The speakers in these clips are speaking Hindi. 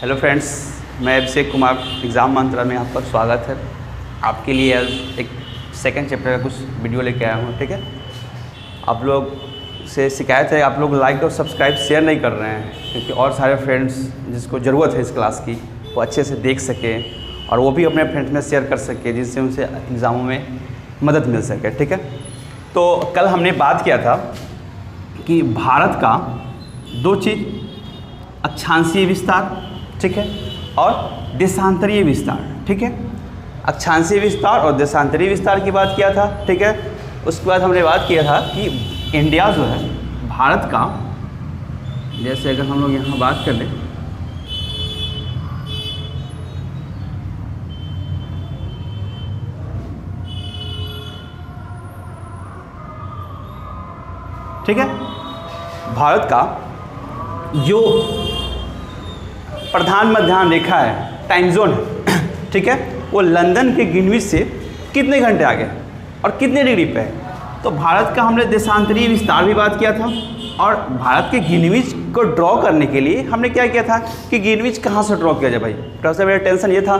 हेलो फ्रेंड्स, मैं अभिषेक कुमार एग्ज़ाम मंत्रा में आपका स्वागत है। आपके लिए आज एक सेकंड चैप्टर का कुछ वीडियो लेके आया हूँ। ठीक है, आप लोग से शिकायत है, आप लोग लाइक और सब्सक्राइब शेयर नहीं कर रहे हैं, क्योंकि और सारे फ्रेंड्स जिसको ज़रूरत है इस क्लास की वो अच्छे से देख सकें और वो भी अपने फ्रेंड्स में शेयर कर सके, जिससे उनसे एग्ज़ामों में मदद मिल सके। ठीक है, तो कल हमने बात किया था कि भारत का दो चीज़, अक्षांशीय विस्तार, ठीक है, और देशांतरीय विस्तार। ठीक है, अक्षांशीय विस्तार और देशांतरीय विस्तार की बात किया था। ठीक है, उसके बाद हमने बात किया था कि इंडिया जो है भारत का, जैसे अगर हम लोग यहाँ बात कर लें, ठीक है, भारत का जो प्रधान मध्याह्न रेखा है, टाइम जोन है, ठीक है, वो लंदन के ग्रीनविच से कितने घंटे आगे और कितने डिग्री पे है। तो भारत का हमने देशांतरीय विस्तार भी बात किया था, और भारत के ग्रीनविच को ड्रॉ करने के लिए हमने क्या किया था कि ग्रीनविच कहाँ से ड्रॉ किया जाए। भाई सबसे बड़ा टेंशन ये था,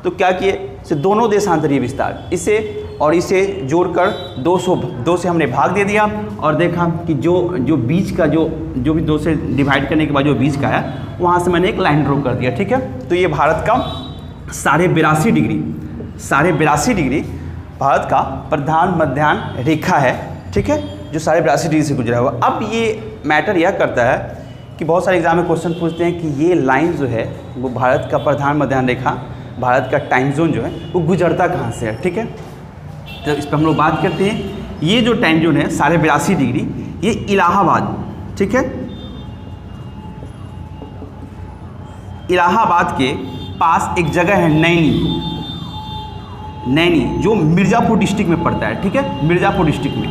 तो क्या किए, से दोनों देशांतरीय विस्तार, इसे और इसे जोड़कर 2 से हमने भाग दे दिया और देखा कि जो बीच का जो भी 2 से डिवाइड करने के बाद जो बीच का है वहाँ से मैंने एक लाइन ड्रॉ कर दिया। ठीक है, तो ये भारत का 82.5 डिग्री भारत का प्रधान मध्याह्न रेखा है। ठीक है, जो 82.5 डिग्री से गुजरा हुआ। अब ये मैटर यह करता है कि बहुत सारे एग्जाम में क्वेश्चन पूछते हैं कि ये लाइन जो है वो भारत का प्रधान मध्याह्न रेखा, भारत का टाइम जोन जो है वो गुजरता कहाँ से है। ठीक है, तो इस पर हम लोग बात करते हैं। ये जो टाइम जोन है 82.5 डिग्री, ये इलाहाबाद, ठीक है, इलाहाबाद के पास एक जगह है नैनी, जो मिर्ज़ापुर डिस्ट्रिक्ट में पड़ता है। ठीक है, मिर्ज़ापुर डिस्ट्रिक्ट में,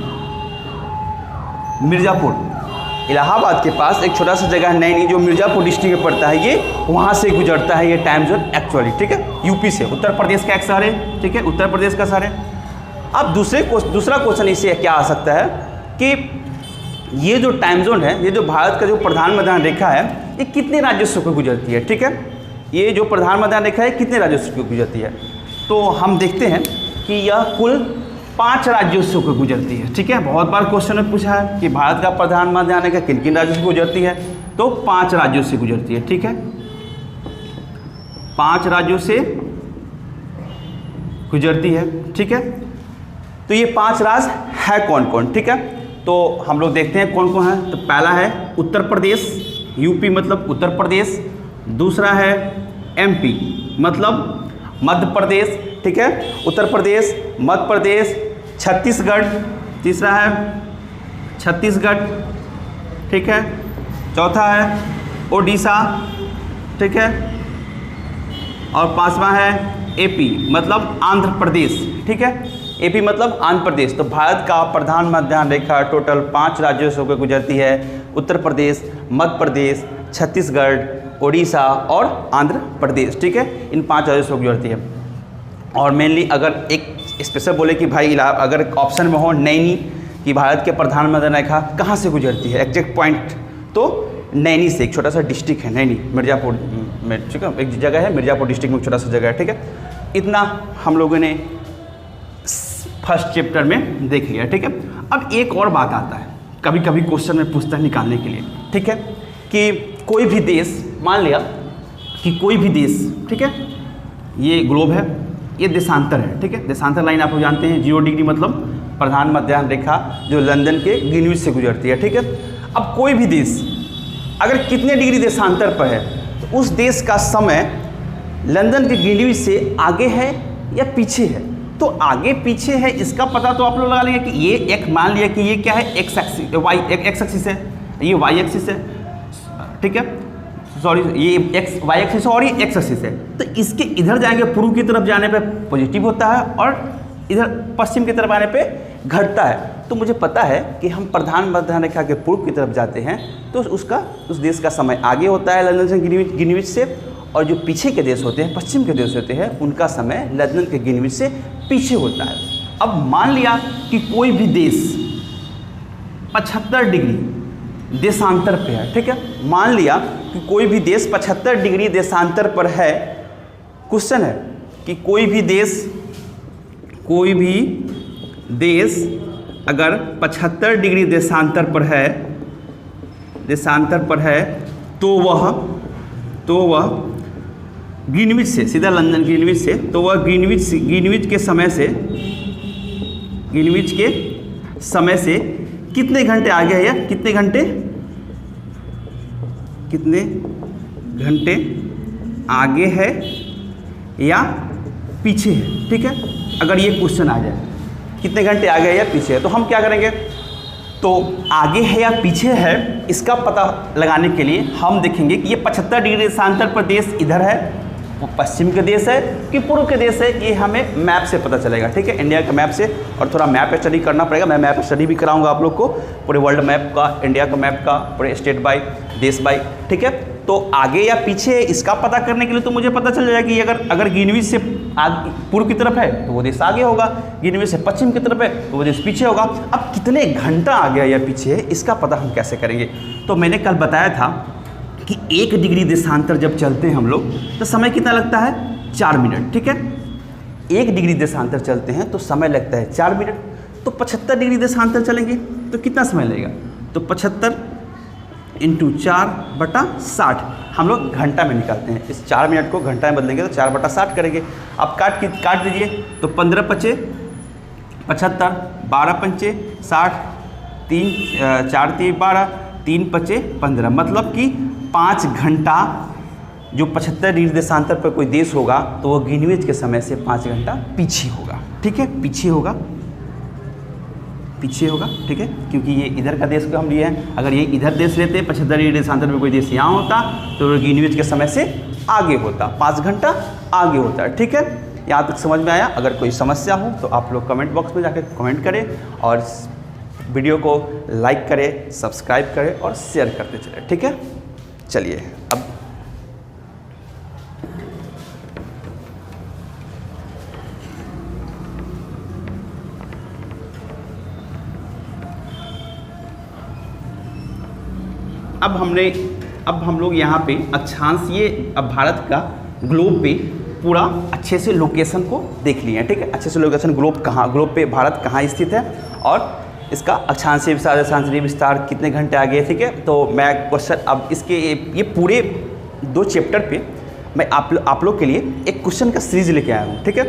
इलाहाबाद के पास एक छोटा सा जगह है नैनी, जो मिर्ज़ापुर डिस्ट्रिक्ट में पड़ता है। ये वहाँ से गुजरता है ये टाइम जोन एक्चुअली। ठीक है, यूपी से, उत्तर प्रदेश का एक शहर है। ठीक है, उत्तर प्रदेश का शहर है। अब दूसरा क्वेश्चन इससे क्या आ सकता है कि ये जो टाइम जोन है, ये जो भारत का जो प्रधान मध्याह्न रेखा है, ये कितने राज्यों को गुजरती है। ठीक है, ये जो प्रधान मध्याह्न रेखा है कितने राज्यों को गुजरती है, तो हम देखते हैं कि यह कुल 5 राज्यों से होकर गुजरती है। ठीक है, बहुत बार क्वेश्चन में पूछा है कि भारत का प्रधान मध्याह्न रेखा किन किन राज्यों से गुजरती है, तो 5 राज्यों से गुजरती है। ठीक है, 5 राज्यों से गुजरती है। ठीक है, तो ये 5 राज्य है कौन कौन। ठीक है, तो हम लोग देखते हैं कौन कौन है। तो पहला है उत्तर प्रदेश, यूपी मतलब उत्तर प्रदेश। दूसरा है एमपी मतलब मध्य प्रदेश। ठीक है, उत्तर प्रदेश, मध्य प्रदेश, छत्तीसगढ़। तीसरा है छत्तीसगढ़। ठीक है, चौथा है ओडिशा। ठीक है, और 5वां है एपी मतलब आंध्र प्रदेश। ठीक है, एपी मतलब आंध्र प्रदेश। तो भारत का प्रधान मध्याह्न रेखा टोटल 5 राज्यों से होकर गुजरती है, उत्तर प्रदेश, मध्य प्रदेश, छत्तीसगढ़, ओडिशा और आंध्र प्रदेश। ठीक है, इन 5 राज्यों से गुजरती है। और मेनली अगर एक स्पेशल बोले कि भाई अगर ऑप्शन में हो नैनी कि भारत के प्रधान मध्याह्न रेखा कहाँ से गुजरती है एग्जैक्ट पॉइंट, तो नैनी से, एक छोटा सा डिस्ट्रिक्ट है नैनी, मिर्ज़ापुर में। ठीक है, एक जगह है मिर्ज़ापुर डिस्ट्रिक्ट में, छोटा सा जगह है। ठीक है, इतना हम लोगों ने फर्स्ट चैप्टर में देख लिया। ठीक है, अब एक और बात आता है, कभी कभी क्वेश्चन में पूछता है निकालने के लिए। ठीक है, कि कोई भी देश, मान लिया कि कोई भी देश, ठीक है, ये ग्लोब है, ये देशांतर है। ठीक है, देशांतर लाइन आप लोग जानते हैं 0 डिग्री मतलब प्रधान मध्याह्न रेखा जो लंदन के ग्रीनविच से गुजरती है। ठीक है, अब कोई भी देश अगर कितने डिग्री देशांतर पर है, तो उस देश का समय लंदन के ग्रीनविच से आगे है या पीछे है। तो आगे पीछे है इसका पता तो आप लोग लगा लेंगे कि ये एक, मान लिया कि ये क्या है, एक्स एक्सिस है, ये वाई एक्सिस है। ठीक है, सॉरी, ये वाई एक्सिस और ये एक्स एक्सिस है। तो इसके इधर जाएंगे, पूर्व की तरफ जाने पे पॉजिटिव होता है और इधर पश्चिम की तरफ आने पे घटता है। तो मुझे पता है कि हम प्रधान मध्याह्न रेखा के पूर्व की तरफ जाते हैं तो उस देश का समय आगे होता है लंदन से ग्रीनविच से, और जो पीछे के देश होते हैं, पश्चिम के देश होते हैं, उनका समय लंदन के ग्रीनविच से पीछे होता है। अब मान लिया कि कोई भी देश 75 डिग्री देशांतर पे है। ठीक है, मान लिया कि कोई भी देश 75 डिग्री देशांतर पर है, क्वेश्चन है कि कोई भी देश अगर 75 डिग्री देशांतर पर है तो वह ग्रीनविच से, सीधा लंदन ग्रीनविच से, तो वह ग्रीनविच के समय से कितने घंटे आगे है, या कितने घंटे आगे है या पीछे है। ठीक है, अगर ये क्वेश्चन आ जाए कितने घंटे आगे है या पीछे है, तो हम क्या करेंगे, तो आगे है या पीछे है इसका पता लगाने के लिए हम देखेंगे कि ये 75 डिग्री देशांतर पर देश इधर है, वो पश्चिम के देश है कि पूर्व के देश है, ये हमें मैप से पता चलेगा। ठीक है, इंडिया के मैप से, और थोड़ा मैप स्टडी करना पड़ेगा। मैं मैप स्टडी भी कराऊंगा आप लोग को, पूरे वर्ल्ड मैप का, इंडिया का मैप का, पूरे स्टेट बाई, देश बाई। ठीक है, तो आगे या पीछे इसका पता करने के लिए तो मुझे पता चल जाएगा कि अगर ग्रीनविच से पूर्व की तरफ है तो वो देश आगे होगा, ग्रीनविच से पश्चिम की तरफ है तो वो देश पीछे होगा। अब कितने घंटा आगे या पीछे है इसका पता हम कैसे करेंगे, तो मैंने कल बताया था कि 1 डिग्री देशांतर जब चलते हैं हम लोग तो समय कितना लगता है, 4 मिनट। ठीक है, 1 डिग्री देशांतर चलते हैं तो समय लगता है 4 मिनट। तो 75 डिग्री देशांतर चलेंगे तो कितना समय लगेगा, तो 75 × 4/60 हम लोग घंटा में निकालते हैं। इस 4 मिनट को घंटा में बदलेंगे तो 4/60 करेंगे। अब काट दीजिए, तो 15 × 5 = 75, 12 × 5 = 60, 4 × 3 = 12, 3 × 5 = 15, मतलब कि 5 घंटा जो 75 डिग्री देशांतर पर कोई देश होगा तो वो ग्रीनविच के समय से 5 घंटा पीछे होगा। ठीक है, पीछे होगा। ठीक है, क्योंकि ये इधर का देश को हम लिए हैं। अगर ये इधर देश लेते 75 डिग्री देशांतर में कोई देश यहाँ होता तो ग्रीनविच के समय से आगे होता, 5 घंटा आगे होता है। ठीक है, यहाँ तक समझ में आया। अगर कोई समस्या हो तो आप लोग कमेंट बॉक्स में जाकर कमेंट करें, और वीडियो को लाइक करें, सब्सक्राइब करें और शेयर करते चलें। ठीक है, चलिए अब हम लोग यहाँ पे अक्षांश, ये अब भारत का ग्लोब पे पूरा अच्छे से लोकेशन को देख लिए हैं। ठीक है, अच्छे से लोकेशन ग्लोब पे भारत कहाँ स्थित है और इसका अक्षांशीय विस्तार, दशांशीय विस्तार कितने घंटे आगे। ठीक है, तो मैं क्वेश्चन अब इसके ये पूरे 2 चैप्टर पे मैं आप लोग के लिए एक क्वेश्चन का सीरीज लेके आया हूँ। ठीक है,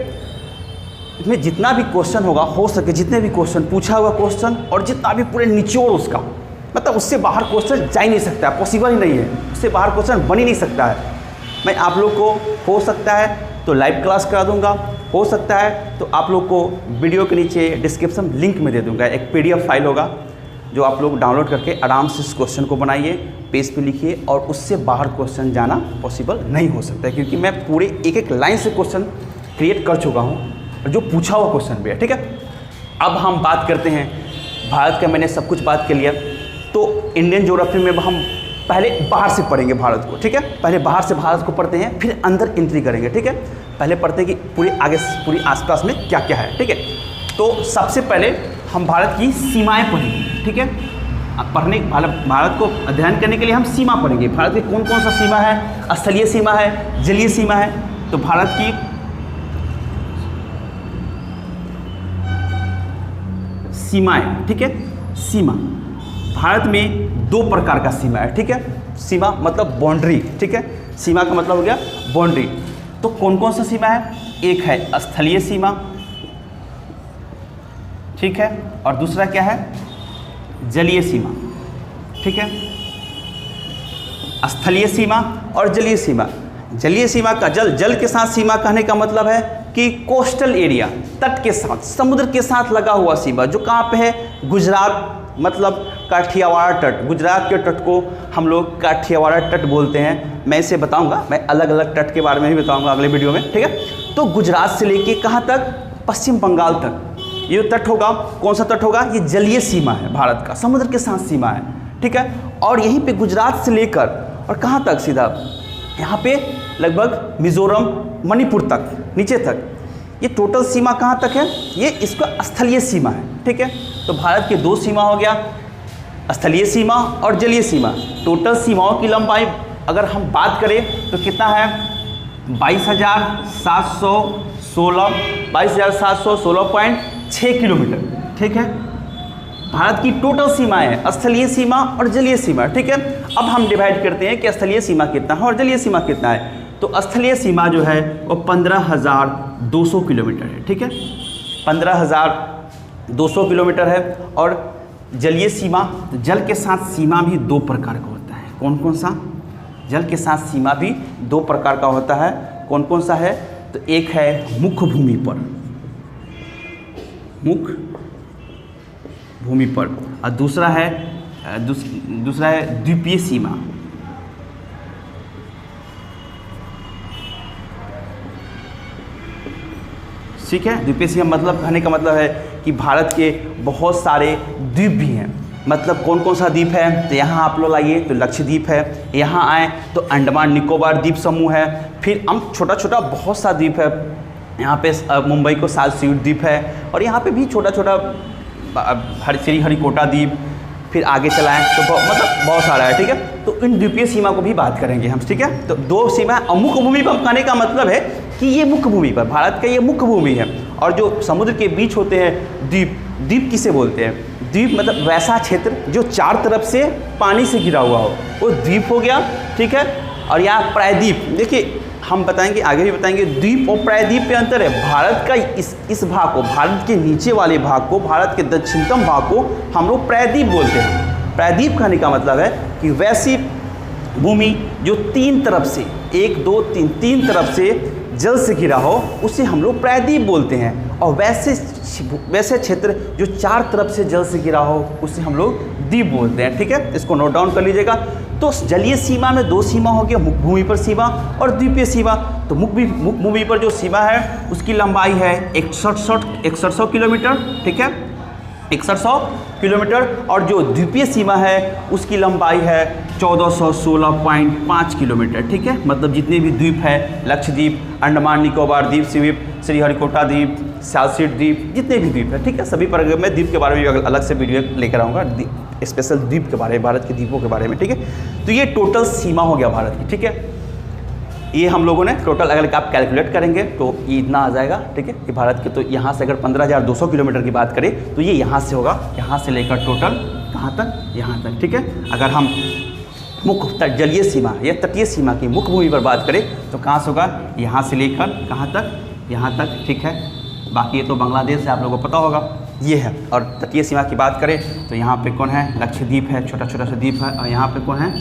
इसमें जितना भी क्वेश्चन होगा, हो सके जितने भी क्वेश्चन पूछा हुआ क्वेश्चन, और जितना भी पूरे निचोड़ उसका, मतलब उससे बाहर क्वेश्चन जा ही नहीं सकता है, पॉसिबल ही नहीं है, उससे बाहर क्वेश्चन बन ही नहीं सकता है। मैं आप लोग को हो सकता है तो लाइव क्लास करा दूंगा, हो सकता है तो आप लोग को वीडियो के नीचे डिस्क्रिप्शन लिंक में दे दूंगा, एक PDF फाइल होगा जो आप लोग डाउनलोड करके आराम से इस क्वेश्चन को बनाइए, पेज पे लिखिए, और उससे बाहर क्वेश्चन जाना पॉसिबल नहीं हो सकता है, क्योंकि मैं पूरे एक लाइन से क्वेश्चन क्रिएट कर चुका हूँ, और जो पूछा हुआ क्वेश्चन भी है। ठीक है, अब हम बात करते हैं भारत का। मैंने सब कुछ बात कर लिया, तो इंडियन ज्योग्राफी में हम पहले बाहर से पढ़ेंगे भारत को। ठीक है, पहले बाहर से भारत को पढ़ते हैं, फिर अंदर एंट्री करेंगे। ठीक है, पहले पढ़ते हैं कि पूरी आसपास में क्या क्या है। ठीक है, तो सबसे पहले हम भारत की सीमाएं पढ़ेंगे। ठीक है, भारत को अध्ययन करने के लिए हम सीमा पढ़ेंगे। भारत की कौन कौन सा सीमा है, स्थलीय सीमा है, जलीय सीमा है। तो भारत की सीमाएं, ठीक है, सीमा भारत में 2 प्रकार का सीमा है। ठीक है, सीमा मतलब बाउंड्री। ठीक है, सीमा का मतलब हो गया बाउंड्री। तो कौन कौन सा सीमा है, एक है स्थलीय सीमा, ठीक है, और दूसरा क्या है, जलीय सीमा। ठीक है, स्थलीय सीमा और जलीय सीमा। जलीय सीमा का जल के साथ सीमा कहने का मतलब है कि कोस्टल एरिया, तट के साथ, समुद्र के साथ लगा हुआ सीमा, जो कहाँ पे है, गुजरात, मतलब काठियावाड़ तट। गुजरात के तट को हम लोग काठियावाड़ तट बोलते हैं। मैं इसे बताऊंगा, मैं अलग अलग तट के बारे में भी बताऊंगा अगले वीडियो में। ठीक है, तो गुजरात से लेके कहाँ तक, पश्चिम बंगाल तक ये तट होगा। कौन सा तट होगा, ये जलीय सीमा है भारत का, समुद्र के साथ सीमा है। ठीक है, और यहीं पे गुजरात से लेकर और कहाँ तक, सीधा यहाँ पे लगभग मिजोरम, मणिपुर तक, नीचे तक, ये टोटल सीमा कहाँ तक है, ये इसका स्थलीय सीमा है। ठीक है, तो भारत के 2 सीमा हो गया, स्थलीय सीमा और जलीय सीमा। टोटल सीमाओं की लंबाई अगर हम बात करें तो कितना है 22,716.6 किलोमीटर, ठीक है। भारत की टोटल सीमाएं हैं, स्थलीय सीमा और जलीय सीमा, ठीक है। अब हम डिवाइड करते हैं कि स्थलीय सीमा कितना है और जलीय सीमा कितना है। तो स्थलीय सीमा जो है वो 15,200 किलोमीटर है, ठीक है, 15,200 किलोमीटर है। और जलीय सीमा, जल के साथ सीमा भी दो प्रकार का होता है। कौन कौन सा? जल के साथ सीमा भी दो प्रकार का होता है। कौन कौन सा है? तो एक है मुख्य भूमि पर, मुख्य भूमि पर, और दूसरा है द्वीपीय सीमा। ठीक है, द्वीपीय सीमा मतलब कहने का मतलब है कि भारत के बहुत सारे द्वीप भी हैं। मतलब कौन कौन सा द्वीप है? तो यहाँ आप लोग आइए तो लक्षद्वीप है, यहाँ आए तो अंडमान निकोबार द्वीप समूह है, फिर हम छोटा छोटा बहुत सा द्वीप है। यहाँ पे मुंबई को सालसेट द्वीप है, और यहाँ पे भी छोटा छोटा श्रीहरिकोटा द्वीप, फिर आगे चलाएं तो मतलब बहुत सारा है, ठीक है। तो इन द्वीपीय सीमा को भी बात करेंगे हम, ठीक है। तो दो सीमा, मुख्य भूमि पर कहने का मतलब है कि ये मुख्य भूमि पर, भारत का ये मुख्य भूमि है। और जो समुद्र के बीच होते हैं द्वीप, द्वीप किसे बोलते हैं? द्वीप मतलब वैसा क्षेत्र जो चार तरफ से पानी से घिरा हुआ हो, वो द्वीप हो गया, ठीक है। और यहाँ प्रायद्वीप, देखिए हम बताएंगे, आगे भी बताएंगे, द्वीप और प्रायद्वीप पे अंतर है। भारत का इस भाग को, भारत के नीचे वाले भाग को, भारत के दक्षिणतम भाग को हम लोग प्रायद्वीप बोलते हैं। प्रायद्वीप कहने का मतलब है कि वैसी भूमि जो तीन तरफ से, 1 2 3 तीन तरफ से जल से घिरा हो, उसे हम लोग प्रायद्वीप बोलते हैं। और वैसे क्षेत्र जो चार तरफ से जल से घिरा हो, उसे हम लोग द्वीप बोलते हैं, ठीक है। इसको नोट डाउन कर लीजिएगा। तो जलीय सीमा में दो सीमा हो गया, मुख्य भूमि पर सीमा और द्वीपीय सीमा। तो मुख्य भूमि पर जो सीमा है उसकी लंबाई है 6100 किलोमीटर, ठीक है, 6100 किलोमीटर। और जो द्वीपीय सीमा है उसकी लंबाई है 1416.5 किलोमीटर, ठीक है। मतलब जितने भी द्वीप है, लक्षद्वीप, अंडमान निकोबार द्वीप, श्रीहरिकोटा द्वीप, सालसेट द्वीप, जितने भी द्वीप है, ठीक है, सभी पर मैं द्वीप के बारे में भी अलग से वीडियो लेकर आऊँगा, स्पेशल द्वीप के बारे में, भारत के द्वीपों के बारे में, ठीक है। तो ये टोटल सीमा हो गया भारत की, ठीक है। ये हम लोगों ने टोटल अगर आप कैलकुलेट करेंगे तो ये इतना आ जाएगा, ठीक है, कि भारत के, तो यहाँ से अगर 15,200 किलोमीटर की बात करें तो ये यहाँ से होगा, यहाँ से लेकर टोटल कहाँ तक? यहाँ तक, ठीक है। अगर हम मुख्य जलीय सीमा या तटीय सीमा की मुख्य भूमि पर बात करें तो कहाँ से होगा? यहाँ से लेकर कहाँ तक? यहाँ तक, ठीक है। बाकी ये तो बांग्लादेश से आप लोगों को पता होगा, ये है। और तटीय सीमा की बात करें तो यहाँ पे कौन है? लक्षद्वीप है, छोटा छोटा सा द्वीप है, और यहाँ पे कौन है?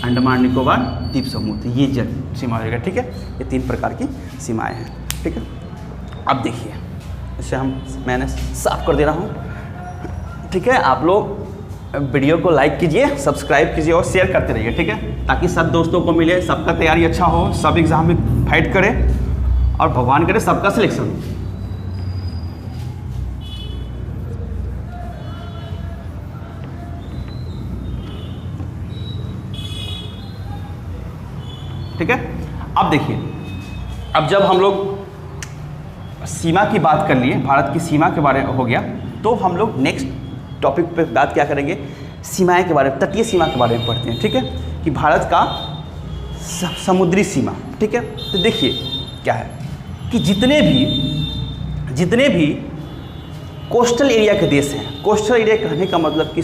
अंडमान निकोबार द्वीप समूह। तो ये जल सीमा होगा, ठीक है। ये तीन प्रकार की सीमाएं हैं, ठीक है। अब देखिए, इसे मैंने साफ कर दे रहा हूँ, ठीक है। आप लोग वीडियो को लाइक कीजिए, सब्सक्राइब कीजिए और शेयर करते रहिए, ठीक है, ताकि सब दोस्तों को मिले, सबका तैयारी अच्छा हो, सब एग्ज़ाम में फाइट करें और भगवान करे सबका सिलेक्शन हो। ठीक है। अब देखिए, अब जब हम लोग सीमा की बात कर लिए, भारत की सीमा के बारे में हो गया, तो हम लोग नेक्स्ट टॉपिक पे बात क्या करेंगे? सीमाएं के बारे में, तटीय सीमा के बारे में पढ़ते हैं, ठीक है, कि भारत का समुद्री सीमा, ठीक है। तो देखिए क्या है कि जितने भी कोस्टल एरिया के देश हैं, कोस्टल एरिया कहने का मतलब कि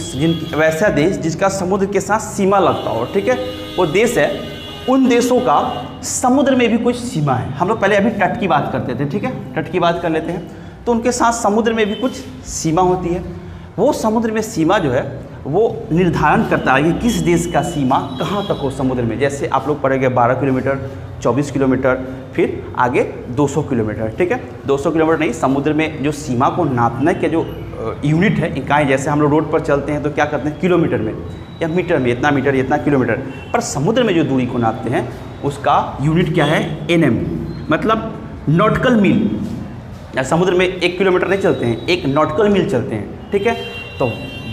वैसा देश जिसका समुद्र के साथ सीमा लगता हो, ठीक है, वो देश है। उन देशों का समुद्र में भी कुछ सीमा है। हम लोग पहले अभी तट की बात करते थे, ठीक है, तट की बात कर लेते हैं। तो उनके साथ समुद्र में भी कुछ सीमा होती है। वो समुद्र में सीमा जो है वो निर्धारण करता है कि किस देश का सीमा कहाँ तक हो समुद्र में। जैसे आप लोग पढ़ेंगे 12 किलोमीटर, 24 किलोमीटर, फिर आगे 200 किलोमीटर, ठीक है। 200 किलोमीटर नहीं, समुद्र में जो सीमा को नापने के जो यूनिट है, इकाई, जैसे हम लोग रोड पर चलते हैं तो क्या करते हैं? किलोमीटर में या मीटर में, इतना मीटर, इतना किलोमीटर। पर समुद्र में जो दूरी को नापते हैं उसका यूनिट क्या है? NM, मतलब नॉटिकल मील। समुद्र में 1 किलोमीटर नहीं चलते हैं, 1 नॉटिकल मील चलते हैं, ठीक है। तो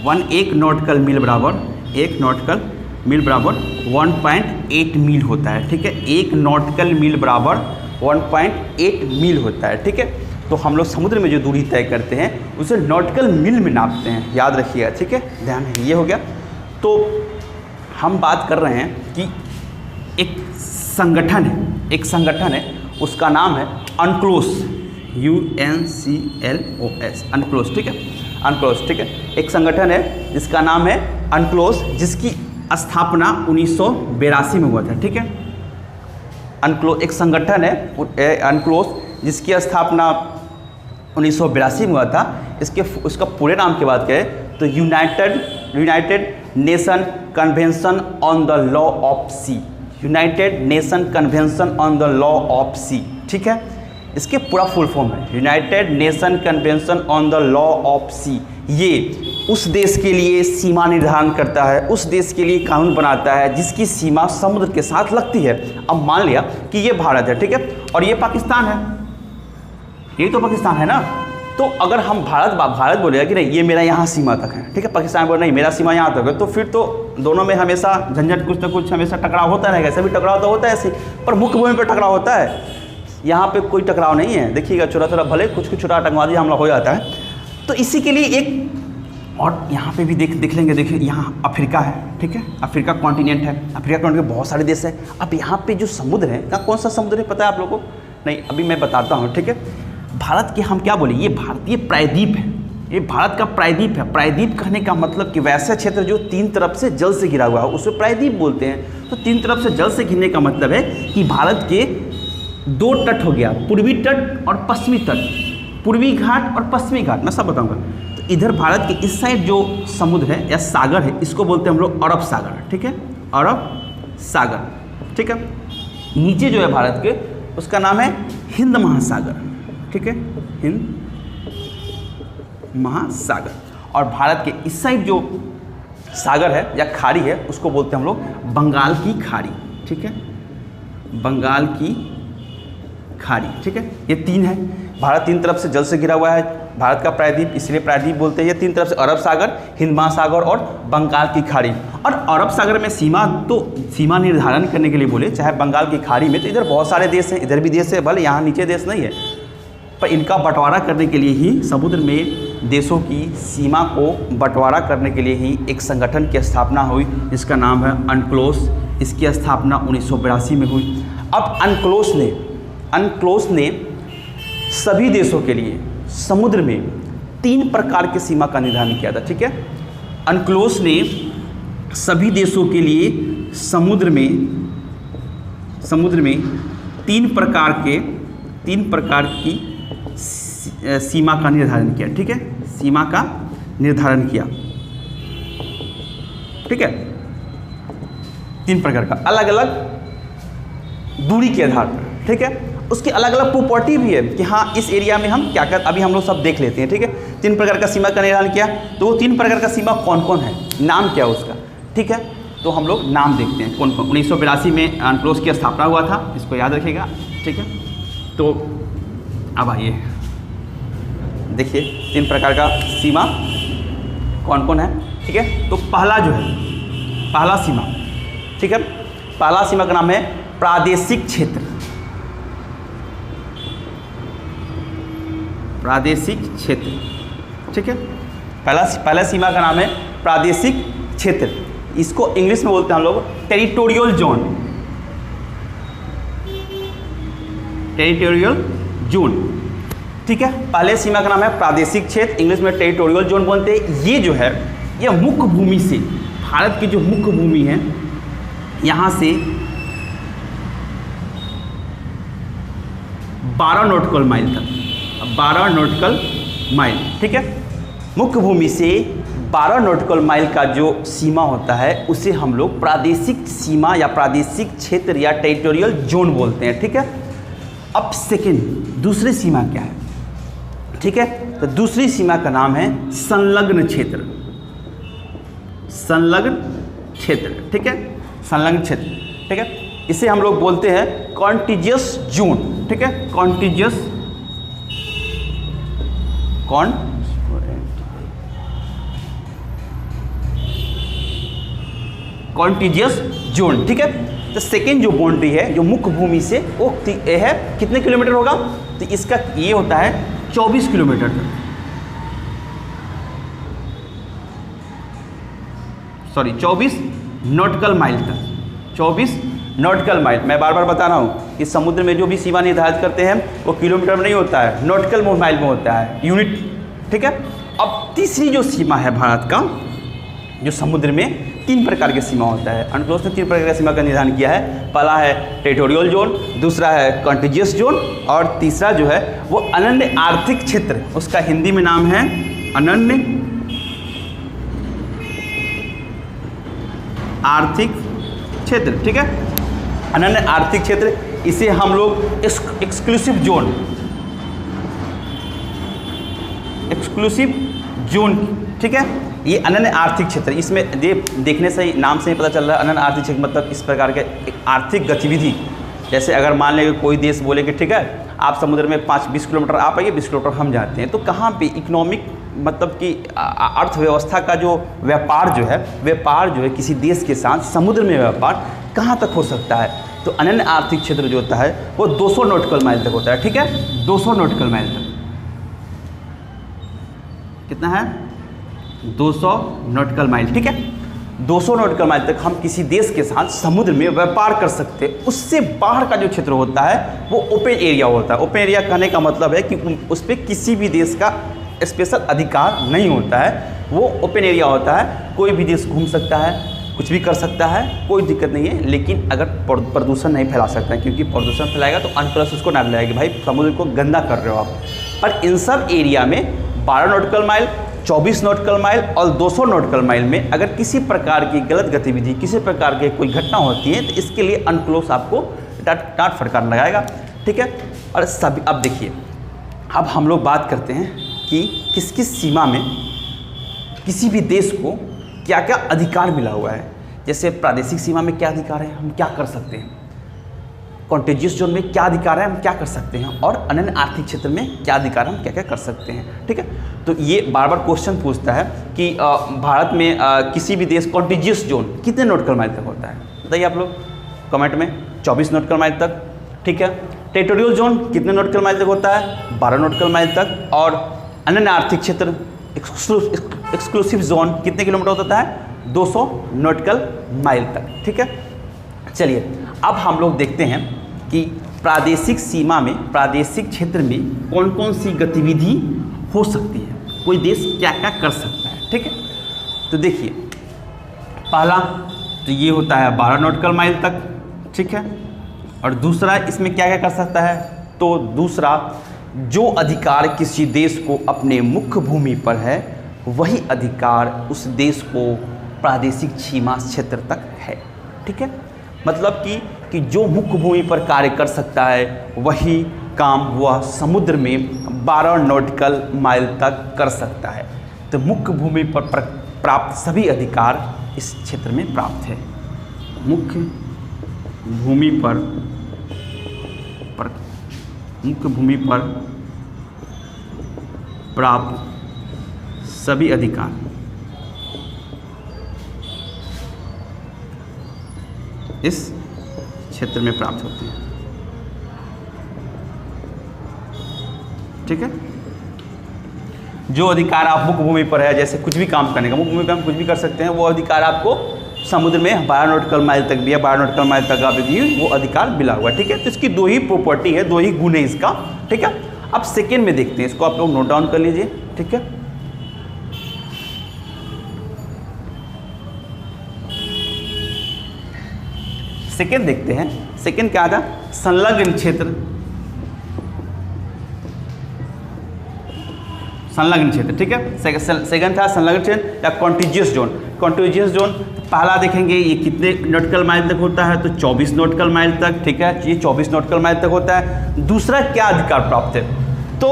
1 नॉटिकल मील बराबर 1.8 मील होता है, ठीक है। 1 नॉटिकल मील बराबर 1.8 मील होता है, ठीक है। तो हम लोग समुद्र में जो दूरी तय करते हैं उसे नॉटिकल मील में नापते हैं, याद रखिएगा, ठीक है, ध्यान है। ये हो गया। तो हम बात कर रहे हैं कि एक संगठन है, उसका नाम है अनक्लोस, UNCLOS, अनक्लोस, ठीक है, अनक्लोस, ठीक है। एक संगठन है जिसका नाम है अनक्लोस, जिसकी स्थापना 1982 में हुआ था, ठीक है। अनक्लोस एक संगठन है अनक्लोस, जिसकी स्थापना 1982 में हुआ था। उसका पूरे नाम की बात करें तो United Nation Convention on the Law of the, United Nation Convention on the Law of the, ठीक है। इसके पूरा फुल फॉर्म है United Nation Convention on the Law of the. Sea उस देश के लिए सीमा निर्धारण करता है, उस देश के लिए कानून बनाता है जिसकी सीमा समुद्र के साथ लगती है। अब मान लिया कि ये भारत है, ठीक है, और ये पाकिस्तान है, ये तो पाकिस्तान है ना। तो अगर हम भारत बोलेगा कि नहीं ये मेरा यहाँ सीमा तक है, ठीक है, पाकिस्तान बोले नहीं मेरा सीमा यहाँ तक है, तो फिर तो दोनों में हमेशा झंझट, कुछ ना कुछ हमेशा टकराव होता रहेगा। ऐसे भी टकराव तो होता है ऐसे, पर मुख्य भूमि पर टकराव होता है, यहाँ पे कोई टकराव नहीं है। देखिएगा छोटा भले कुछ छोटा आतंकवादी हमला हो जाता है। तो इसी के लिए एक और यहाँ पे भी देख लेंगे, देखिए यहाँ अफ्रीका है, ठीक है, अफ्रीका कॉन्टिनेंट है, अफ्रीका कॉन्टिनेंट में बहुत सारे देश है। अब यहाँ पे जो समुद्र है, कौन सा समुद्र है पता है आप लोगों को? नहीं, अभी मैं बताता हूँ, ठीक है। भारत के हम क्या बोले, ये भारतीय प्रायद्वीप है, ये भारत का प्रायद्वीप है। प्रायद्वीप कहने का मतलब कि वैसा क्षेत्र जो तीन तरफ से जल से घिरा हुआ है उसे प्रायद्वीप बोलते हैं। तो तीन तरफ से जल से घिरने का मतलब है कि भारत के दो तट हो गया, पूर्वी तट और पश्चिमी तट, पूर्वी घाट और पश्चिमी घाट, मैं सब बताऊंगा। तो इधर भारत के इस साइड जो समुद्र है या सागर है, इसको बोलते हैं हम लोग अरब सागर, ठीक है, अरब सागर, ठीक है। नीचे जो है भारत के, उसका नाम है हिंद महासागर, ठीक है, हिंद महासागर। और भारत के इस साइड जो सागर है या खाड़ी है, उसको बोलते हैं हम लोग बंगाल की खाड़ी, ठीक है, बंगाल की खाड़ी, ठीक है। ये तीन है, भारत तीन तरफ से जल से घिरा हुआ है, भारत का प्रायद्वीप, इसलिए प्रायद्वीप बोलते हैं। ये तीन तरफ से अरब सागर, हिंद महासागर और बंगाल की खाड़ी। और अरब सागर में सीमा निर्धारण करने के लिए बोले, चाहे बंगाल की खाड़ी में, तो इधर बहुत सारे देश हैं, इधर भी देश है, भले यहाँ नीचे देश नहीं है, पर इनका बंटवारा करने के लिए ही, समुद्र में देशों की सीमा को बंटवारा करने के लिए ही एक संगठन की स्थापना हुई, जिसका नाम है अनक्लोस। इसकी स्थापना 1982 में हुई। अब अनक्लोस ने सभी देशों के लिए समुद्र में तीन प्रकार की सीमा का निर्धारण किया था, ठीक है। अनक्लोस ने सभी देशों के लिए समुद्र में तीन प्रकार की सीमा का निर्धारण किया, ठीक है, सीमा का निर्धारण किया, ठीक है। तीन प्रकार का अलग अलग दूरी के आधार पर, ठीक है। उसकी अलग अलग प्रॉपर्टी भी है कि हाँ इस एरिया में हम क्या कर, अभी हम लोग सब देख लेते हैं, ठीक है। तीन प्रकार का सीमा का निर्धारण किया, तो वो तीन प्रकार का सीमा कौन कौन है, नाम क्या है उसका, ठीक है। तो हम लोग नाम देखते हैं कौन कौन। 1982 में अनक्लोस की स्थापना हुआ था, इसको याद रखिएगा, ठीक है। तो अब आइए देखिए तीन प्रकार का सीमा कौन कौन है, ठीक है। तो पहला सीमा, ठीक है, पहला सीमा का नाम है प्रादेशिक क्षेत्र, ठीक है। पहला सीमा का नाम है प्रादेशिक क्षेत्र। इसको इंग्लिश में बोलते हैं हम लोग टेरिटोरियल जोन, ठीक है। पहले सीमा का नाम है प्रादेशिक क्षेत्र, इंग्लिश में टेरिटोरियल जोन बोलते हैं। ये जो है ये मुख्य भूमि से, भारत की जो मुख्य भूमि है यहाँ से 12 नॉटिकल माइल तक, 12 नॉटिकल माइल, ठीक है। मुख्य भूमि से 12 नॉटिकल माइल का जो सीमा होता है उसे हम लोग प्रादेशिक सीमा या प्रादेशिक क्षेत्र या टेरिटोरियल जोन बोलते हैं, ठीक है। अब सेकंड दूसरी सीमा क्या है, ठीक है। तो दूसरी सीमा का नाम है संलग्न क्षेत्र, ठीक है, संलग्न क्षेत्र, ठीक है। इसे हम लोग बोलते हैं कॉन्टिजियस जोन, ठीक है, कॉन्टिजियस जोन, ठीक है। तो सेकेंड जो बाउंड्री है जो मुख्य भूमि से वो है कितने किलोमीटर होगा, तो इसका ये होता है 24 किलोमीटर तक, 24 नॉटिकल माइल तक, 24 नॉटिकल माइल। मैं बार बार बता रहा हूँ कि समुद्र में जो भी सीमा निर्धारित करते हैं वो किलोमीटर में नहीं होता है, नॉटिकल माइल में होता है, यूनिट। ठीक है। अब तीसरी जो सीमा है भारत का, जो समुद्र में 3 प्रकार की सीमा होता है, अनक्लोज ने 3 प्रकार की सीमा का निर्धारण किया है। पहला है टेरिटोरियल जोन, दूसरा है कॉन्टिजियस जोन और तीसरा जो है वो अनन्य आर्थिक क्षेत्र। उसका हिंदी में नाम है अनन्य आर्थिक क्षेत्र। ठीक है, अनन्य आर्थिक क्षेत्र, इसे हम लोग एक्सक्लूसिव जोन, एक्सक्लूसिव जोन, ठीक है, ये अनन्य आर्थिक क्षेत्र। इसमें ये देखने से ही, नाम से ही पता चल रहा है अनन्य आर्थिक क्षेत्र मतलब इस प्रकार के एक आर्थिक गतिविधि। जैसे अगर मान लें कोई देश बोले कि ठीक है आप समुद्र में 5-20 किलोमीटर आप आइए, 20 किलोमीटर हम जाते हैं, तो कहाँ पे इकोनॉमिक मतलब कि अर्थव्यवस्था का जो व्यापार जो है किसी देश के साथ समुद्र में व्यापार कहाँ तक हो सकता है। तो अनन्य आर्थिक क्षेत्र जो होता है वो 200 नॉटिकल माइल तक होता है। ठीक है, 200 नॉटिकल माइल तक। कितना है? 200 नॉटिकल माइल। ठीक है, 200 नॉटिकल माइल तक हम किसी देश के साथ समुद्र में व्यापार कर सकते हैं। उससे बाहर का जो क्षेत्र होता है वो ओपन एरिया होता है। ओपन एरिया कहने का मतलब है कि उस पर किसी भी देश का स्पेशल अधिकार नहीं होता है, वो ओपन एरिया होता है। कोई भी देश घूम सकता है, कुछ भी कर सकता है, कोई दिक्कत नहीं है, लेकिन अगर प्रदूषण नहीं फैला सकता है, क्योंकि प्रदूषण फैलाएगा तो अनप्लस उसको ना मिलाएगा, भाई समुद्र को गंदा कर रहे हो आप। पर इन सब एरिया में 12 नॉटिकल माइल, 24 नॉटिकल माइल और 200 नॉटिकल माइल में अगर किसी प्रकार की गलत गतिविधि, किसी प्रकार की कोई घटना होती है तो इसके लिए अनक्लोज आपको डांट फटकार लगाएगा। ठीक है, और सभी अब देखिए, अब हम लोग बात करते हैं कि किस किस सीमा में किसी भी देश को क्या क्या अधिकार मिला हुआ है। जैसे प्रादेशिक सीमा में क्या अधिकार है, हम क्या कर सकते हैं, कॉन्टेजियस जोन में क्या अधिकार है, हम क्या कर सकते हैं, और अनन्य आर्थिक क्षेत्र में क्या अधिकार है, हम क्या क्या कर सकते हैं। ठीक है, तो ये बार बार क्वेश्चन पूछता है कि भारत में किसी भी देश कॉन्टेजियस जोन कितने नॉटिकल माइल तक होता है, बताइए आप लोग कमेंट में। 24 नॉटिकल माइल तक। ठीक है, टेरिटोरियल जोन कितने नॉटिकल माइल तक होता है? 12 नॉटिकल माइल तक। और अनन्य आर्थिक क्षेत्र एक्सक्लूसिव जोन कितने किलोमीटर होता है? 200 नॉटिकल माइल तक। ठीक है, चलिए अब हम लोग देखते हैं कि प्रादेशिक सीमा में, प्रादेशिक क्षेत्र में कौन कौन सी गतिविधि हो सकती है, कोई देश क्या क्या कर सकता है। ठीक है, तो देखिए पहला तो ये होता है 12 नॉटिकल माइल तक। ठीक है, और दूसरा इसमें क्या क्या कर सकता है, तो दूसरा जो अधिकार किसी देश को अपने मुख्य भूमि पर है वही अधिकार उस देश को प्रादेशिक सीमा क्षेत्र तक है। ठीक है, मतलब कि जो मुख्य भूमि पर कार्य कर सकता है वही काम वह समुद्र में 12 नॉटिकल माइल तक कर सकता है। तो मुख्य भूमि पर प्राप्त सभी अधिकार इस क्षेत्र में प्राप्त है। मुख्य भूमि पर प्राप्त सभी अधिकार इस क्षेत्र में प्राप्त होते हैं। ठीक है, जो अधिकार आप मुख्य भूमि पर है, जैसे कुछ भी काम करने का, मुख्य भूमि पर हम कुछ भी कर सकते हैं, वो अधिकार आपको समुद्र में 12 नॉटिकल माइल तक भी है, 12 नॉटिकल माइल तक आप भी वो अधिकार मिला हुआ है। ठीक है, तो इसकी 2 ही प्रॉपर्टी है, 2 ही गुण है इसका। ठीक है, अब सेकेंड में देखते हैं, इसको आप लोग नोट डाउन कर लीजिए। ठीक है, सेकेंड देखते हैं। सेकेंड क्या था? संलग्न क्षेत्र। संलग्न क्षेत्र। ठीक है, सेकंड था संलग्न क्षेत्र या कॉन्टिजियस जोन। कॉन्टिजियस जोन पहला देखेंगे ये कितने नॉटिकल माइल तक होता है, तो 24 नॉटिकल माइल तक। ठीक है, ये 24 नॉटिकल माइल तक होता है। दूसरा क्या अधिकार प्राप्त है, तो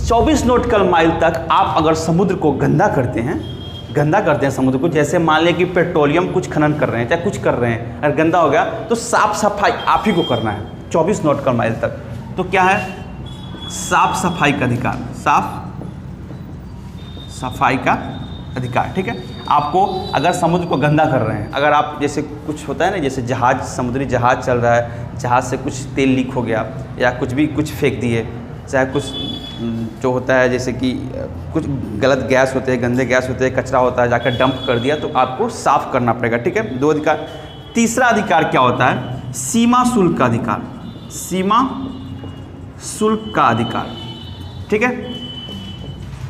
24 नॉटिकल माइल तक आप अगर समुद्र को गंदा करते हैं समुद्र को, जैसे मान लें कि पेट्रोलियम कुछ खनन कर रहे हैं, चाहे कुछ कर रहे हैं, अगर गंदा हो गया तो साफ सफाई आप ही को करना है 24 नॉटिकल माइल तक। तो क्या है? साफ सफाई का अधिकार, साफ सफाई का अधिकार। ठीक है, आपको अगर समुद्र को गंदा कर रहे हैं, अगर आप जैसे कुछ होता है ना, जैसे जहाज, समुद्री जहाज चल रहा है, जहाज से कुछ तेल लीक हो गया या कुछ फेंक दिए, चाहे कुछ जो होता है जैसे कि कुछ गलत गैस होते हैं, गंदे गैस होते हैं, कचरा होता है, जाकर डंप कर दिया, तो आपको साफ़ करना पड़ेगा। ठीक है, 2 अधिकार। तीसरा अधिकार क्या होता है? सीमा शुल्क का अधिकार, सीमा शुल्क का अधिकार। ठीक है,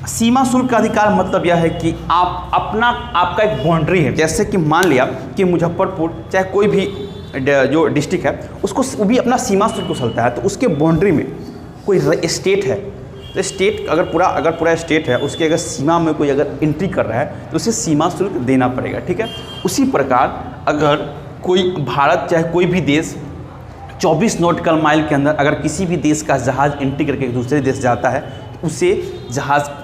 सीमा शुल्क का अधिकार मतलब यह है कि आप अपना, आपका एक बाउंड्री है, जैसे कि मान लिया कि मुजफ्फरपुर चाहे कोई भी जो डिस्ट्रिक्ट है उसको वो भी अपना सीमा शुल्क वसूलता है, तो उसके बाउंड्री में कोई स्टेट है, तो स्टेट अगर पूरा स्टेट है, उसके अगर सीमा में कोई अगर एंट्री कर रहा है तो उसे सीमा शुल्क देना पड़ेगा। ठीक है, उसी प्रकार अगर कोई भारत चाहे कोई भी देश 24 नॉटिकल माइल के अंदर अगर किसी भी देश का जहाज़ एंट्री करके दूसरे देश जाता है, उसे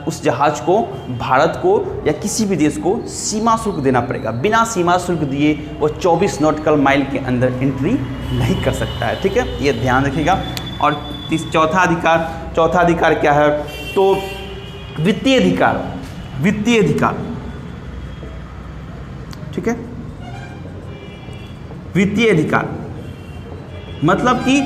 उस जहाज़ को भारत को या किसी भी देश को सीमा शुल्क देना पड़ेगा। बिना सीमा शुल्क दिए वो 24 नॉटिकल माइल के अंदर एंट्री नहीं कर सकता है। ठीक है, ये ध्यान रखिएगा। और चौथा अधिकार क्या है? तो वित्तीय अधिकार, वित्तीय अधिकार। ठीक है, वित्तीय अधिकार मतलब कि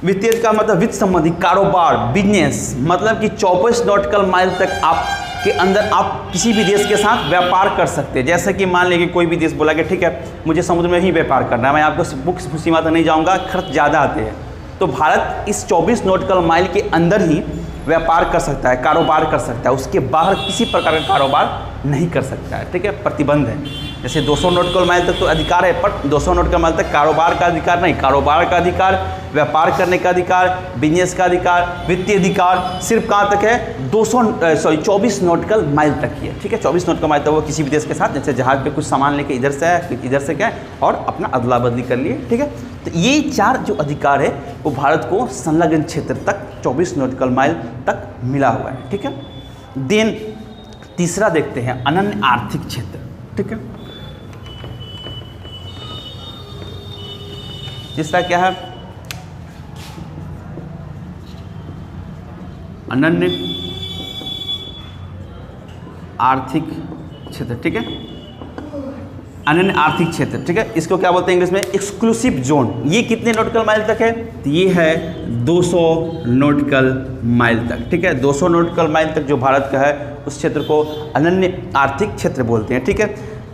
वित्तीय अधिकार मतलब वित्त संबंधी कारोबार, बिजनेस, मतलब कि 24 नॉटिकल माइल तक आपके अंदर आप किसी भी देश के साथ व्यापार कर सकते हैं। जैसे कि मान लीजिए कोई भी देश बोला कि ठीक है मुझे समुद्र में ही व्यापार करना है, मैं आपको मुख्य सीमा तक नहीं जाऊंगा, खर्च ज़्यादा आते हैं, तो भारत इस 24 नॉटिकल माइल के अंदर ही व्यापार कर सकता है, कारोबार कर सकता है, उसके बाहर किसी प्रकार का कारोबार नहीं कर सकता है। ठीक है, प्रतिबंध है। जैसे 200 नॉटिकल माइल तक तो अधिकार है, पर 200 नॉटिकल माइल तक कारोबार का अधिकार नहीं। कारोबार का अधिकार, व्यापार करने का अधिकार, बिजनेस का अधिकार, वित्तीय अधिकार सिर्फ कहाँ तक है? 24 नॉटिकल माइल तक ही है। ठीक है, 24 नॉटिकल माइल तक वो किसी भी देश के साथ, जैसे जहाज पे कुछ सामान लेके इधर से आया, इधर से क्या और अपना अदला बदली कर लिए। ठीक है, तो ये 4 जो अधिकार है वो भारत को संलग्न क्षेत्र तक 24 नॉटिकल माइल तक मिला हुआ है। ठीक है, देन तीसरा देखते हैं अनन्य आर्थिक क्षेत्र। ठीक है, तीसरा क्या है? अनन्य आर्थिक क्षेत्र। ठीक है, अनन्य आर्थिक क्षेत्र। ठीक है, इसको क्या बोलते हैं इंग्लिश में? Exclusive zone. ये कितने नॉटिकल माइल तक है? तो ये है 200 नॉटिकल माइल तक। ठीक है, 200 नॉटिकल माइल तक जो भारत का है उस क्षेत्र को अनन्य आर्थिक क्षेत्र बोलते हैं। ठीक है,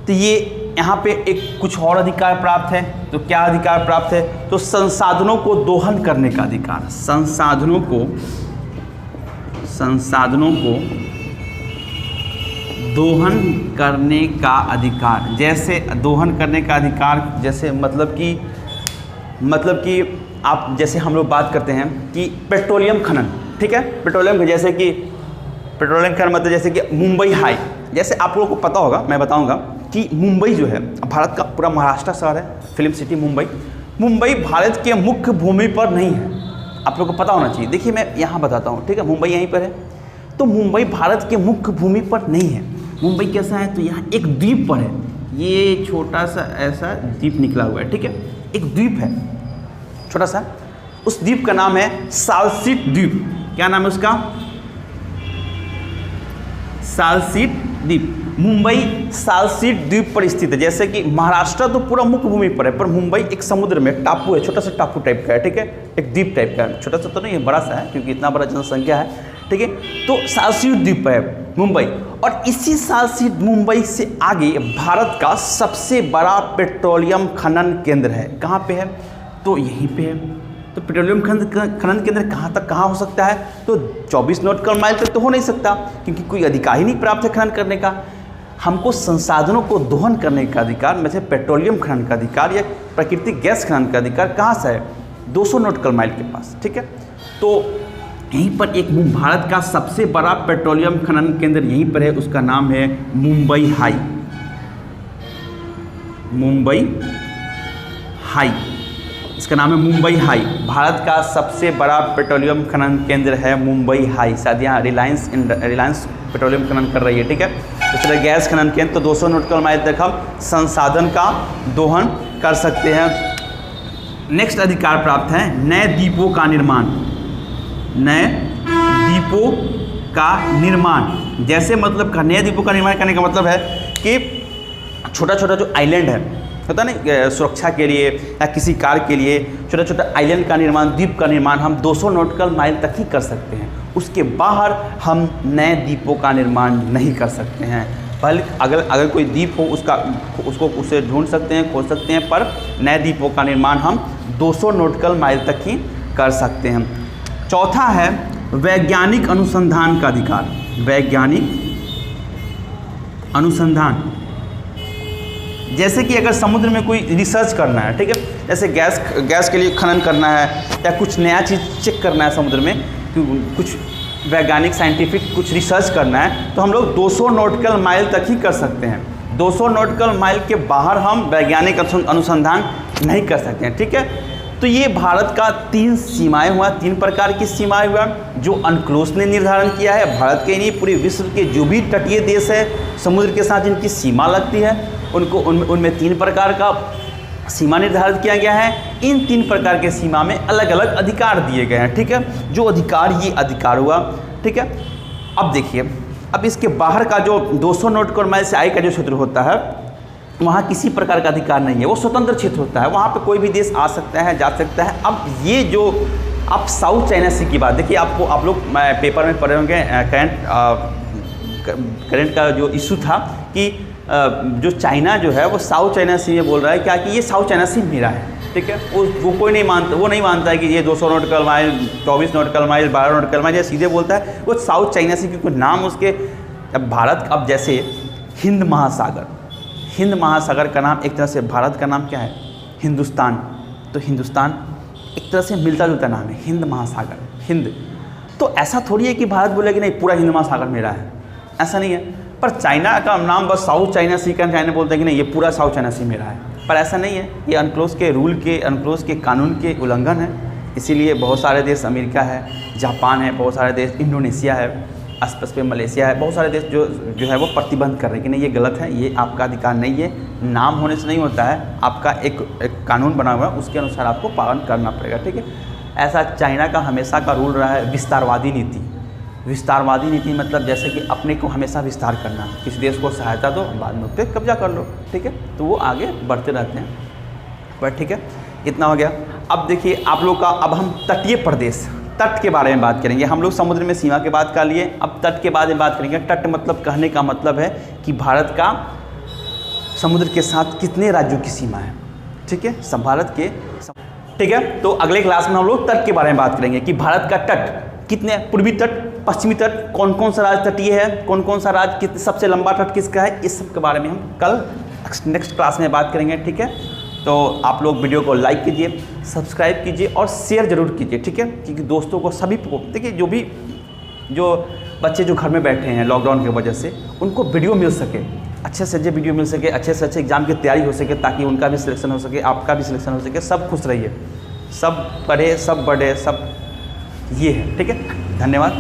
तो ये यहाँ पे एक कुछ और अधिकार प्राप्त है। तो क्या अधिकार प्राप्त है? तो संसाधनों को दोहन करने का अधिकार, संसाधनों को दोहन करने का अधिकार। जैसे दोहन करने का अधिकार, जैसे मतलब कि आप, जैसे हम लोग बात करते हैं कि पेट्रोलियम खनन। ठीक है, पेट्रोलियम जैसे कि पेट्रोलियम खनन मतलब जैसे कि मुंबई हाई, जैसे आप लोगों को पता होगा, मैं बताऊंगा कि मुंबई जो है भारत का पूरा महाराष्ट्र शहर है, फिल्म सिटी मुंबई भारत के मुख्य भूमि पर नहीं है, आप लोगों को पता होना चाहिए। देखिए मैं यहाँ बताता हूँ। ठीक है, मुंबई यहीं पर है, तो मुंबई भारत के मुख्य भूमि पर नहीं है। मुंबई कैसा है? तो यहाँ एक द्वीप पर है, ये छोटा सा ऐसा द्वीप निकला हुआ है। ठीक है, एक द्वीप है छोटा सा, उस द्वीप का नाम है सालसीट द्वीप। क्या नाम है उसका? सालसीट द्वीप। मुंबई सालसीट द्वीप पर स्थित है। जैसे कि महाराष्ट्र तो पूरा मुख्य भूमि पर है, पर मुंबई एक समुद्र में टापू है, छोटा सा टापू टाइप का है। ठीक है, एक द्वीप टाइप का है, छोटा सा तो नहीं है, बड़ा सा है, क्योंकि इतना बड़ा जनसंख्या है। ठीक है, तो सालसीट द्वीप पर है मुंबई, और इसी सालसीट मुंबई से आगे भारत का सबसे बड़ा पेट्रोलियम खनन केंद्र है। कहाँ पे है? तो यहीं पे है। तो पेट्रोलियम खनन केंद्र कहाँ हो सकता है? तो 24 नॉटिकल माइल तक तो हो नहीं सकता, क्योंकि कोई अधिकार ही नहीं प्राप्त है खनन करने का। हमको संसाधनों को दोहन करने का अधिकार, जैसे पेट्रोलियम खनन का अधिकार या प्राकृतिक गैस खनन का अधिकार कहाँ से है? 200 नॉटिकल माइल के पास। ठीक है, तो यहीं पर एक भारत का सबसे बड़ा पेट्रोलियम खनन केंद्र यहीं पर है, उसका नाम है मुंबई हाई। मुंबई हाई, इसका नाम है मुंबई हाई। भारत का सबसे बड़ा पेट्रोलियम खनन केंद्र है मुंबई हाई। शायद यहाँ रिलायंस पेट्रोलियम खनन कर रही है। ठीक है, इस तरह गैस खनन केंद्र, तो 200 नॉटिकल माइल तक हम संसाधन का दोहन कर सकते हैं। नेक्स्ट अधिकार प्राप्त है नए द्वीपों का निर्माण। नए द्वीपों का निर्माण, जैसे मतलब नए द्वीपों का निर्माण करने का मतलब है कि छोटा छोटा जो आइलैंड है, होता नहीं, सुरक्षा के लिए या किसी कार के लिए छोटा छोटा आइलैंड का निर्माण, द्वीप का निर्माण हम 200 नॉटिकल माइल तक ही कर सकते हैं। उसके बाहर हम नए द्वीपों का निर्माण नहीं कर सकते हैं। बल्कि अगर कोई द्वीप हो उसे ढूंढ सकते हैं, खोज सकते हैं, पर नए द्वीपों का निर्माण हम 200 नॉटिकल माइल तक ही कर सकते हैं। चौथा है वैज्ञानिक अनुसंधान का अधिकार। वैज्ञानिक अनुसंधान, जैसे कि अगर समुद्र में कोई रिसर्च करना है, ठीक है, जैसे गैस के लिए खनन करना है या कुछ नया चीज़ चेक करना है समुद्र में, कुछ वैज्ञानिक साइंटिफिक कुछ रिसर्च करना है, तो हम लोग 200 नॉटिकल माइल तक ही कर सकते हैं। 200 नॉटिकल माइल के बाहर हम वैज्ञानिक अनुसंधान नहीं कर सकते हैं, ठीक है। तो ये भारत का 3 सीमाएं हुआ, 3 प्रकार की सीमाएं हुआ जो अनक्लोज ने निर्धारण किया है। भारत के नहीं, पूरे विश्व के जो भी तटीय देश है समुद्र के साथ जिनकी सीमा लगती है उनको उनमें 3 प्रकार का सीमा निर्धारित किया गया है। इन 3 प्रकार के सीमा में अलग अलग अधिकार दिए गए हैं, ठीक है। जो अधिकार ये अधिकार हुआ, ठीक है। अब देखिए, अब इसके बाहर का जो 200 नॉटिकल माइल से आगे का जो क्षेत्र होता है वहाँ किसी प्रकार का अधिकार नहीं है, वो स्वतंत्र क्षेत्र होता है, वहाँ पे कोई भी देश आ सकता है, जा सकता है। अब ये जो आप साउथ चाइना सी की बात देखिए, आप लोग पेपर में पढ़े होंगे करंट का जो इशू था कि जो चाइना जो है वो साउथ चाइना सी में बोल रहा है क्या कि ये साउथ चाइना सी मेरा है, ठीक है। वो कोई नहीं मानता, वो नहीं मानता है कि ये 200 nautical mile, 24 nautical mile, 12 nautical mile, ये सीधे बोलता है वो साउथ चाइना सी, क्योंकि नाम उसके अब भारत, अब जैसे हिंद महासागर का नाम एक तरह से भारत का नाम क्या है, हिंदुस्तान। तो हिंदुस्तान एक तरह से मिलता जुलता नाम है, हिंद महासागर, हिंद। तो ऐसा थोड़ी है कि भारत बोले कि नहीं पूरा हिंद महासागर मेरा है, ऐसा नहीं है। पर चाइना का नाम बस साउथ चाइना सी का, चाइना बोलते हैं कि नहीं ये पूरा साउथ चाइना सी मेरा है, पर ऐसा नहीं है। ये अनक्लोज के रूल के, अनक्लोज के कानून के उल्लंघन है। इसीलिए बहुत सारे देश, अमेरिका है, जापान है, बहुत सारे देश, इंडोनेशिया है, आसपास पे मलेशिया है, बहुत सारे देश जो है वो प्रतिबंध कर रहे हैं कि नहीं ये गलत है, ये आपका अधिकार नहीं है। नाम होने से नहीं होता है, आपका एक कानून बना हुआ है, उसके अनुसार आपको पालन करना पड़ेगा, ठीक है। ऐसा चाइना का हमेशा का रूल रहा है विस्तारवादी नीति। विस्तारवादी नीति मतलब जैसे कि अपने को हमेशा विस्तार करना, किसी देश को सहायता दो, बाद में उस पर कब्जा कर लो, ठीक है। तो वो आगे बढ़ते रहते हैं, पर ठीक है, इतना हो गया। अब देखिए आप लोग का, अब हम तटीय प्रदेश, तट के बारे में बात करेंगे। हम लोग समुद्र में सीमा के बात कर लिए, अब तट के बारे में बात करेंगे। तट मतलब कहने का मतलब है कि भारत का समुद्र के साथ कितने राज्यों की सीमा है, ठीक है, सब भारत के, ठीक है। तो अगले क्लास में हम लोग तट के बारे में बात करेंगे कि भारत का तट कितने, पूर्वी तट, पश्चिमी तट, कौन कौन सा राज्य तटीय है, कौन कौन सा राज्य कितने, सबसे लंबा तट किसका है, इस सब के बारे में हम कल नेक्स्ट क्लास में बात करेंगे, ठीक है। तो आप लोग वीडियो को लाइक कीजिए, सब्सक्राइब कीजिए और शेयर जरूर कीजिए, ठीक है, क्योंकि दोस्तों को सभी को देखिए, जो बच्चे जो घर में बैठे हैं लॉकडाउन की वजह से, उनको वीडियो मिल सके, अच्छे से अच्छे वीडियो मिल सके, अच्छे से अच्छे एग्जाम की तैयारी हो सके, ताकि उनका भी सिलेक्शन हो सके, आपका भी सिलेक्शन हो सके, सब खुश रहिए, सब पढ़े, सब बढ़े, सब ये है, ठीक है। धन्यवाद।